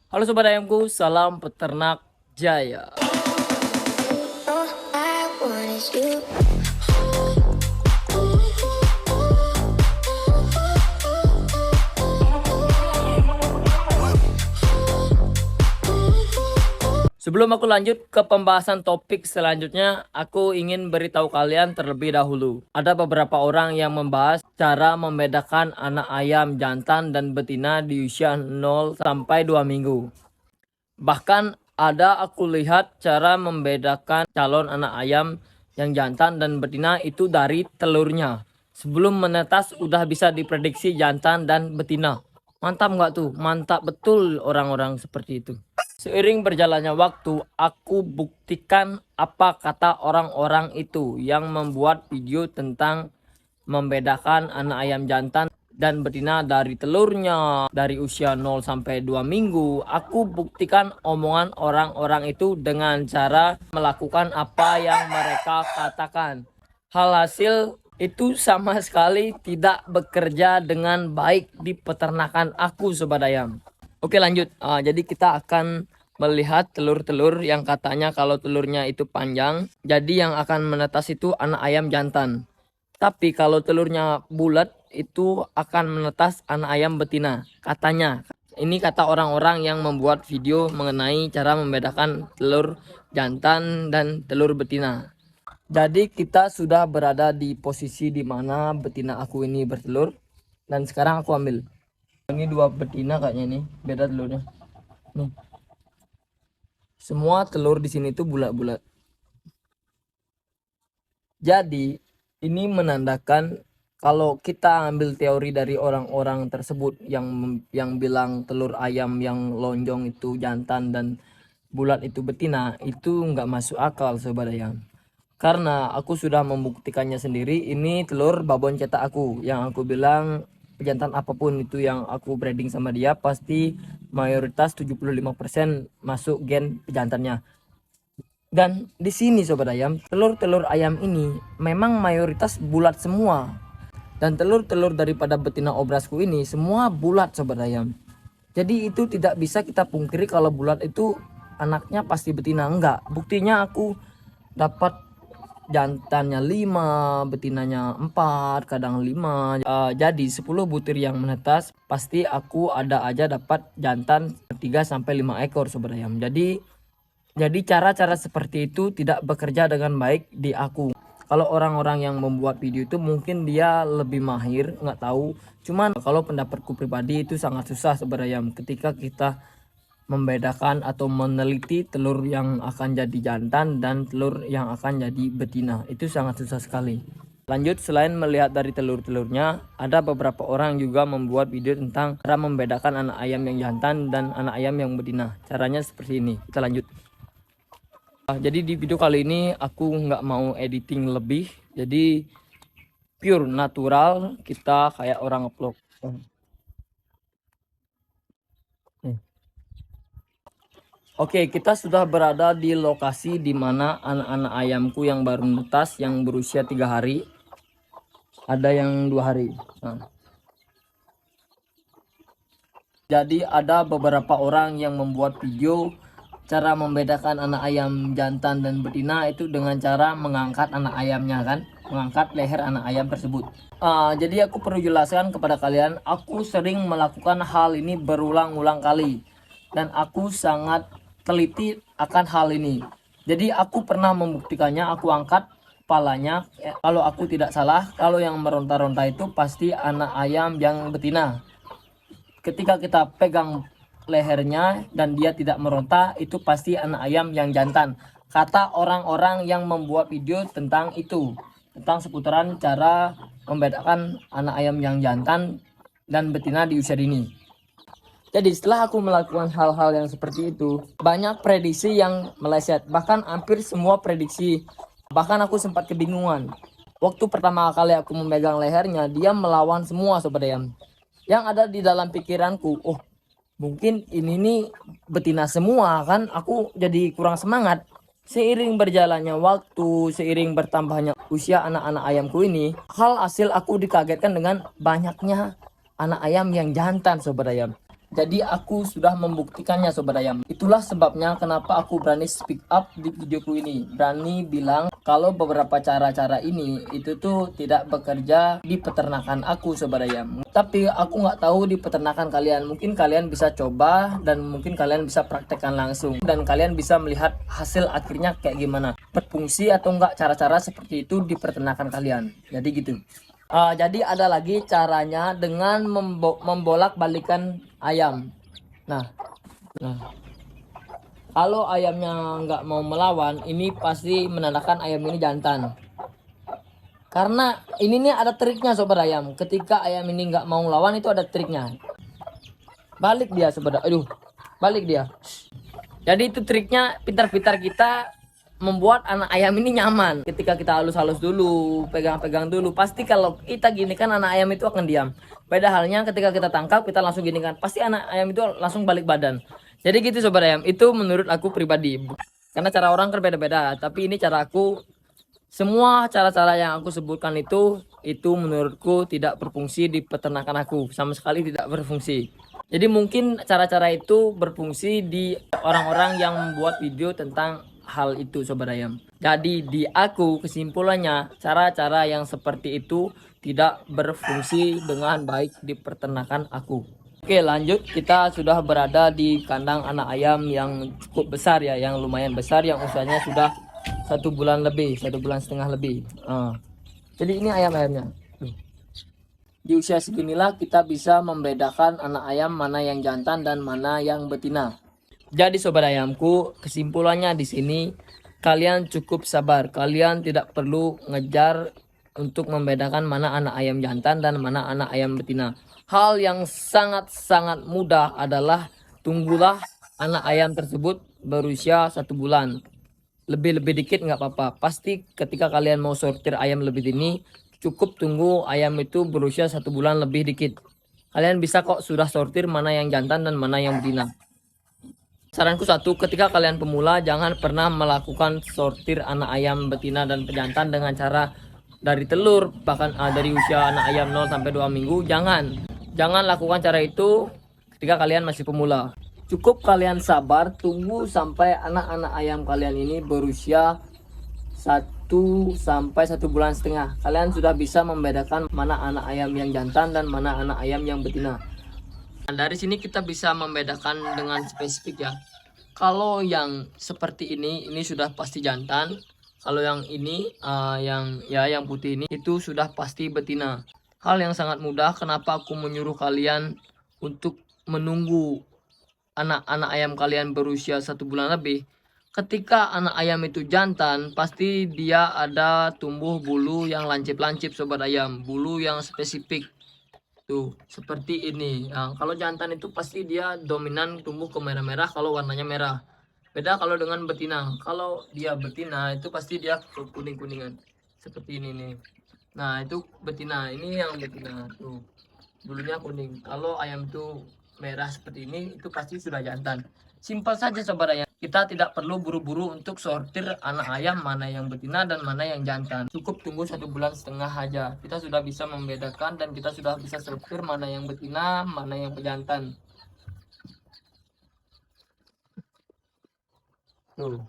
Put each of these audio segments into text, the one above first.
Halo sobat ayamku, salam peternak jaya. All I want is you. Sebelum aku lanjut ke pembahasan topik selanjutnya, aku ingin beritahu kalian terlebih dahulu. Ada beberapa orang yang membahas cara membedakan anak ayam jantan dan betina di usia 0 sampai 2 minggu. Bahkan ada aku lihat cara membedakan calon anak ayam yang jantan dan betina itu dari telurnya. Sebelum menetas udah bisa diprediksi jantan dan betina. Mantap nggak tuh? Mantap betul orang-orang seperti itu. Seiring berjalannya waktu, aku buktikan apa kata orang-orang itu yang membuat video tentang membedakan anak ayam jantan dan betina dari telurnya dari usia 0 sampai 2 minggu. Aku buktikan omongan orang-orang itu dengan cara melakukan apa yang mereka katakan. Hasil itu sama sekali tidak bekerja dengan baik di peternakan aku sobat ayam. Oke lanjut, jadi kita akan melihat telur-telur yang katanya kalau telurnya itu panjang, jadi yang akan menetas itu anak ayam jantan. Tapi kalau telurnya bulat itu akan menetas anak ayam betina, katanya. Ini kata orang-orang yang membuat video mengenai cara membedakan telur jantan dan telur betina. Jadi kita sudah berada di posisi di mana betina aku ini bertelur dan sekarang aku ambil. Ini dua betina kayaknya nih, beda telurnya. Nih. Semua telur di sini tuh bulat-bulat. Jadi ini menandakan kalau kita ambil teori dari orang-orang tersebut yang bilang telur ayam yang lonjong itu jantan dan bulat itu betina, itu nggak masuk akal sobat ayam. Karena aku sudah membuktikannya sendiri, ini telur babon cetak aku yang aku bilang pejantan apapun itu yang aku breeding sama dia pasti mayoritas 75% masuk gen pejantannya. Dan di sini sobat ayam, telur-telur ayam ini memang mayoritas bulat semua. Dan telur-telur daripada betina obrasku ini semua bulat sobat ayam. Jadi itu tidak bisa kita pungkiri kalau bulat itu anaknya pasti betina, enggak. Buktinya aku dapat jantannya 5, betinanya 4, kadang 5. Jadi 10 butir yang menetas pasti aku ada aja dapat jantan 3 sampai 5 ekor sobat ayam. Jadi cara-cara seperti itu tidak bekerja dengan baik di aku. Kalau orang-orang yang membuat video itu mungkin dia lebih mahir, nggak tahu. Cuman kalau pendapatku pribadi itu sangat susah sobat ayam ketika kita membedakan atau meneliti telur yang akan jadi jantan dan telur yang akan jadi betina. Itu sangat susah sekali. Lanjut, selain melihat dari telur-telurnya, ada beberapa orang juga membuat video tentang cara membedakan anak ayam yang jantan dan anak ayam yang betina. Caranya seperti ini. Kita lanjut. Jadi di video kali ini aku nggak mau editing lebih. Jadi pure natural, kita kayak orang upload. Oke, kita sudah berada di lokasi di mana anak-anak ayamku yang baru menetas yang berusia 3 hari. Ada yang 2 hari. Nah. Jadi ada beberapa orang yang membuat video cara membedakan anak ayam jantan dan betina itu dengan cara mengangkat anak ayamnya kan. Mengangkat leher anak ayam tersebut. Jadi aku perlu jelaskan kepada kalian, aku sering melakukan hal ini berulang-ulang kali. Dan aku sangat teliti akan hal ini. Jadi aku pernah membuktikannya, aku angkat kepalanya. Kalau aku tidak salah, kalau yang meronta-ronta itu pasti anak ayam yang betina. Ketika kita pegang lehernya dan dia tidak meronta, itu pasti anak ayam yang jantan. Kata orang-orang yang membuat video tentang itu, tentang seputaran cara membedakan anak ayam yang jantan dan betina di usia dini. Jadi setelah aku melakukan hal-hal yang seperti itu, banyak prediksi yang meleset. Bahkan hampir semua prediksi. Bahkan aku sempat kebingungan. Waktu pertama kali aku memegang lehernya, dia melawan semua sobat ayam. Yang ada di dalam pikiranku, oh mungkin ini nih betina semua kan, aku jadi kurang semangat. Seiring berjalannya waktu, seiring bertambahnya usia anak-anak ayamku ini, hasil aku dikagetkan dengan banyaknya anak ayam yang jantan sobat ayam. Jadi aku sudah membuktikannya sobat ayam. Itulah sebabnya kenapa aku berani speak up di videoku ini. Berani bilang kalau beberapa cara-cara ini itu tuh tidak bekerja di peternakan aku sobat ayam. Tapi aku nggak tahu di peternakan kalian. Mungkin kalian bisa coba dan mungkin kalian bisa praktekkan langsung. Dan kalian bisa melihat hasil akhirnya kayak gimana. Berfungsi atau enggak cara-cara seperti itu di peternakan kalian. Jadi gitu. Jadi ada lagi caranya dengan membolak-balikan ayam. Nah, kalau ayamnya nggak mau melawan, ini pasti menandakan ayam ini jantan. Karena ini nih ada triknya sobat ayam. Ketika ayam ini nggak mau melawan itu ada triknya. Balik dia sobat. Aduh, balik dia. Jadi itu triknya pintar-pintar kita membuat anak ayam ini nyaman. Ketika kita halus-halus dulu, pegang-pegang dulu, pasti kalau kita gini kan anak ayam itu akan diam. Beda halnya ketika kita tangkap, kita langsung gini kan, pasti anak ayam itu langsung balik badan. Jadi gitu sobat ayam, itu menurut aku pribadi. Karena cara orang kan beda-beda, tapi ini cara aku. Semua cara-cara yang aku sebutkan itu menurutku tidak berfungsi di peternakan aku, sama sekali tidak berfungsi. Jadi mungkin cara-cara itu berfungsi di orang-orang yang membuat video tentang hal itu sobat ayam. Jadi di aku kesimpulannya cara-cara yang seperti itu tidak berfungsi dengan baik di peternakan aku. Oke lanjut, kita sudah berada di kandang anak ayam yang cukup besar ya, yang lumayan besar, yang usianya sudah 1 bulan lebih, 1,5 bulan lebih. Jadi ini ayam-ayamnya. Di usia seginilah kita bisa membedakan anak ayam mana yang jantan dan mana yang betina. Jadi sobat ayamku, kesimpulannya di sini kalian cukup sabar. Kalian tidak perlu ngejar untuk membedakan mana anak ayam jantan dan mana anak ayam betina. Hal yang sangat-sangat mudah adalah tunggulah anak ayam tersebut berusia 1 bulan. Lebih dikit nggak apa-apa. Pasti ketika kalian mau sortir ayam lebih dini, cukup tunggu ayam itu berusia 1 bulan lebih dikit. Kalian bisa kok sudah sortir mana yang jantan dan mana yang betina. Saranku satu, ketika kalian pemula jangan pernah melakukan sortir anak ayam betina dan pejantan dengan cara dari telur, bahkan dari usia anak ayam 0 sampai 2 minggu. Jangan lakukan cara itu ketika kalian masih pemula. Cukup kalian sabar, tunggu sampai anak-anak ayam kalian ini berusia 1 sampai 1,5 bulan. Kalian sudah bisa membedakan mana anak ayam yang jantan dan mana anak ayam yang betina. Nah, dari sini kita bisa membedakan dengan spesifik ya. Kalau yang seperti ini sudah pasti jantan. Kalau yang ini yang putih ini itu sudah pasti betina. Hal yang sangat mudah. Kenapa aku menyuruh kalian untuk menunggu anak-anak ayam kalian berusia 1 bulan lebih? Ketika anak ayam itu jantan, pasti dia ada tumbuh bulu yang lancip-lancip sobat ayam, bulu yang spesifik. Tuh, seperti ini. Nah, kalau jantan itu pasti dia dominan tumbuh ke merah-merah kalau warnanya merah. Beda kalau dengan betina. Kalau dia betina itu pasti dia ke kuning-kuningan. Seperti ini nih. Nah, itu betina. Ini yang betina. Tuh, bulunya kuning. Kalau ayam itu merah seperti ini, itu pasti sudah jantan. Simpel saja sobat ayam. Kita tidak perlu buru-buru untuk sortir anak ayam mana yang betina dan mana yang jantan. Cukup tunggu 1,5 bulan aja. Kita sudah bisa membedakan dan kita sudah bisa sortir mana yang betina, mana yang pejantan. Tuh.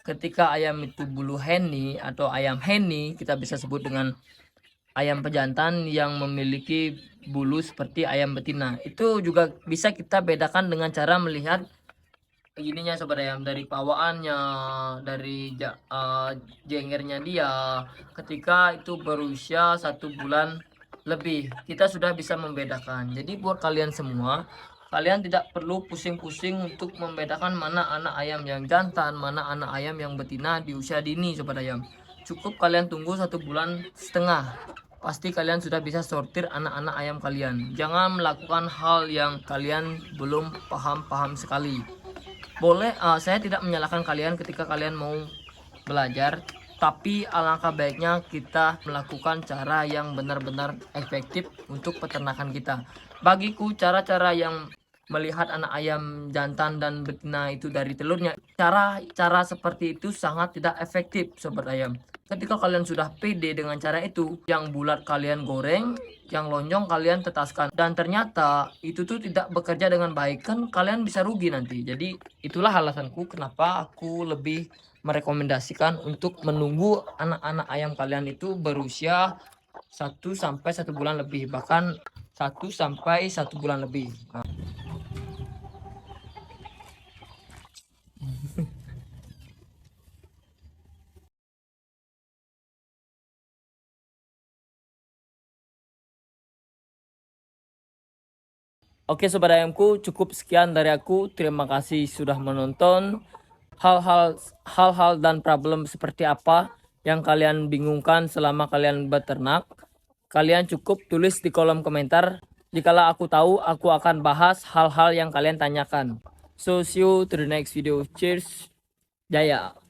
Ketika ayam itu bulu heni atau ayam heni, kita bisa sebut dengan ayam pejantan yang memiliki bulu seperti ayam betina. Itu juga bisa kita bedakan dengan cara melihat ininya sobat ayam, dari pawaannya, dari jengernya dia. Ketika itu berusia 1 bulan lebih, kita sudah bisa membedakan. Jadi buat kalian semua, kalian tidak perlu pusing-pusing untuk membedakan mana anak ayam yang jantan, mana anak ayam yang betina di usia dini sobat ayam. Cukup kalian tunggu 1,5 bulan, pasti kalian sudah bisa sortir anak-anak ayam kalian. Jangan melakukan hal yang kalian belum paham sekali. Boleh, saya tidak menyalahkan kalian ketika kalian mau belajar, tapi alangkah baiknya kita melakukan cara yang benar-benar efektif untuk peternakan kita. Bagiku cara-cara yang melihat anak ayam jantan dan betina itu dari telurnya Cara seperti itu sangat tidak efektif sobat ayam. Ketika kalian sudah pede dengan cara itu, yang bulat kalian goreng, yang lonjong kalian tetaskan, dan ternyata itu tuh tidak bekerja dengan baik, kan kalian bisa rugi nanti. Jadi itulah alasanku kenapa aku lebih merekomendasikan untuk menunggu anak-anak ayam kalian itu berusia 1 sampai 1 bulan lebih, bahkan 1 sampai 1 bulan lebih. Nah, oke sobat ayamku, cukup sekian dari aku. Terima kasih sudah menonton. Hal-hal dan problem seperti apa yang kalian bingungkan selama kalian beternak, kalian cukup tulis di kolom komentar. Jikalau aku tahu, aku akan bahas hal-hal yang kalian tanyakan. So see you to the next video. Cheers. Jaya.